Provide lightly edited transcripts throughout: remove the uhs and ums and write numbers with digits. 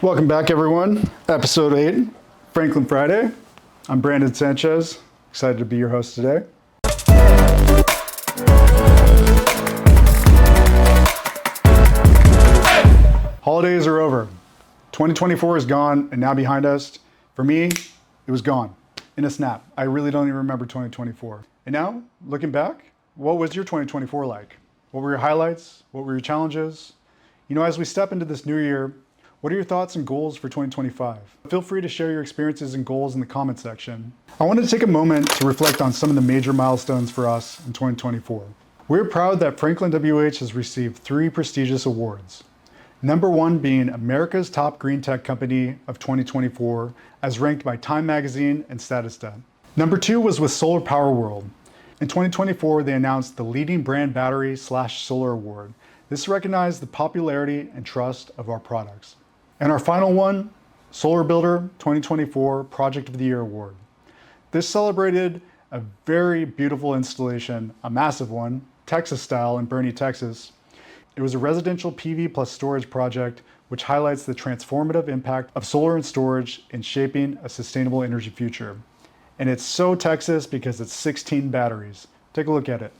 Welcome back, everyone. Episode 8, Franklin Friday. I'm Brandon Sanchez. Excited to be your host today. Holidays are over. 2024 is gone and now behind us. For me, it was gone in a snap. I really don't even remember 2024. And now, looking back, what was your 2024 like? What were your highlights? What were your challenges? As we step into this new year, what are your thoughts and goals for 2025? Feel free to share your experiences and goals in the comment section. I wanted to take a moment to reflect on some of the major milestones for us in 2024. We're proud that FranklinWH has received 3 prestigious awards. Number 1 being America's Top Green Tech Company of 2024, as ranked by Time Magazine and Statista. Number 2 was with Solar Power World. In 2024, they announced the Leading Brand Battery/Solar Award. This recognized the popularity and trust of our products. And our final one, Solar Builder 2024 Project of the Year Award. This celebrated a very beautiful installation, a massive one, Texas style in Bernie, Texas. It was a residential PV plus storage project which highlights the transformative impact of solar and storage in shaping a sustainable energy future. And it's so Texas because it's 16 batteries. Take a look at it.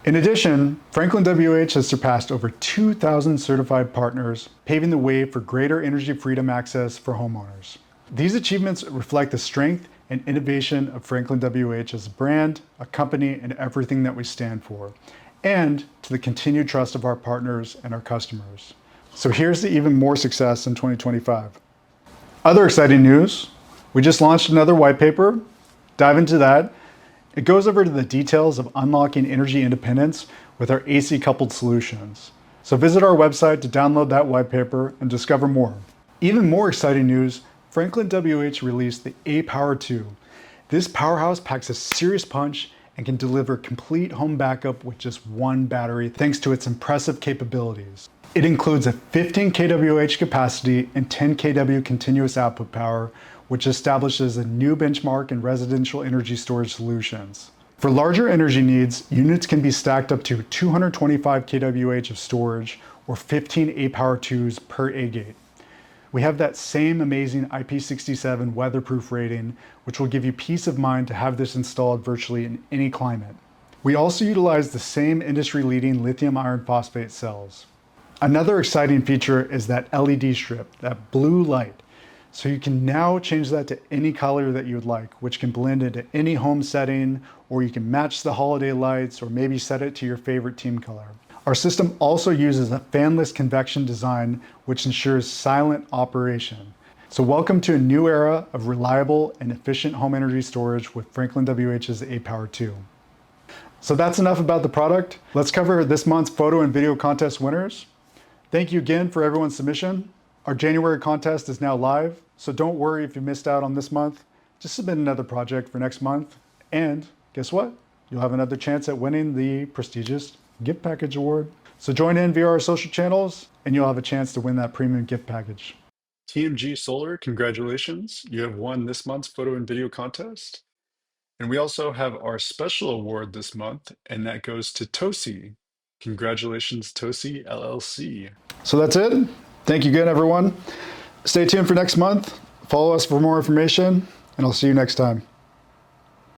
In addition, FranklinWH has surpassed over 2,000 certified partners, paving the way for greater energy freedom access for homeowners. These achievements reflect the strength and innovation of FranklinWH as a brand, a company, and everything that we stand for, and to the continued trust of our partners and our customers. So here's to even more success in 2025. Other exciting news, we just launched another white paper. Dive into that. It goes over to the details of unlocking energy independence with our AC coupled solutions. So visit our website to download that white paper and discover more. Even more exciting news, FranklinWH released the A-Power 2. This powerhouse packs a serious punch and can deliver complete home backup with just one battery thanks to its impressive capabilities. It includes a 15 kWh capacity and 10 kW continuous output power, which establishes a new benchmark in residential energy storage solutions. For larger energy needs, units can be stacked up to 225 kWh of storage or 15 A-Power 2s per A-gate. We have that same amazing IP67 weatherproof rating, which will give you peace of mind to have this installed virtually in any climate. We also utilize the same industry-leading lithium iron phosphate cells. Another exciting feature is that LED strip, that blue light. So you can now change that to any color that you would like, which can blend into any home setting, or you can match the holiday lights, or maybe set it to your favorite team color. Our system also uses a fanless convection design, which ensures silent operation. So welcome to a new era of reliable and efficient home energy storage with FranklinWH's A-Power 2. So that's enough about the product. Let's cover this month's photo and video contest winners. Thank you again for everyone's submission. Our January contest is now live, so don't worry if you missed out on this month. Just submit another project for next month, and guess what? You'll have another chance at winning the prestigious gift package award. So join in via our social channels, and you'll have a chance to win that premium gift package. TMG Solar, congratulations. You have won this month's photo and video contest. And we also have our special award this month, and that goes to Tosi. Congratulations, Tosi LLC. So that's it. Thank you again, everyone. Stay tuned for next month. Follow us for more information, and I'll see you next time.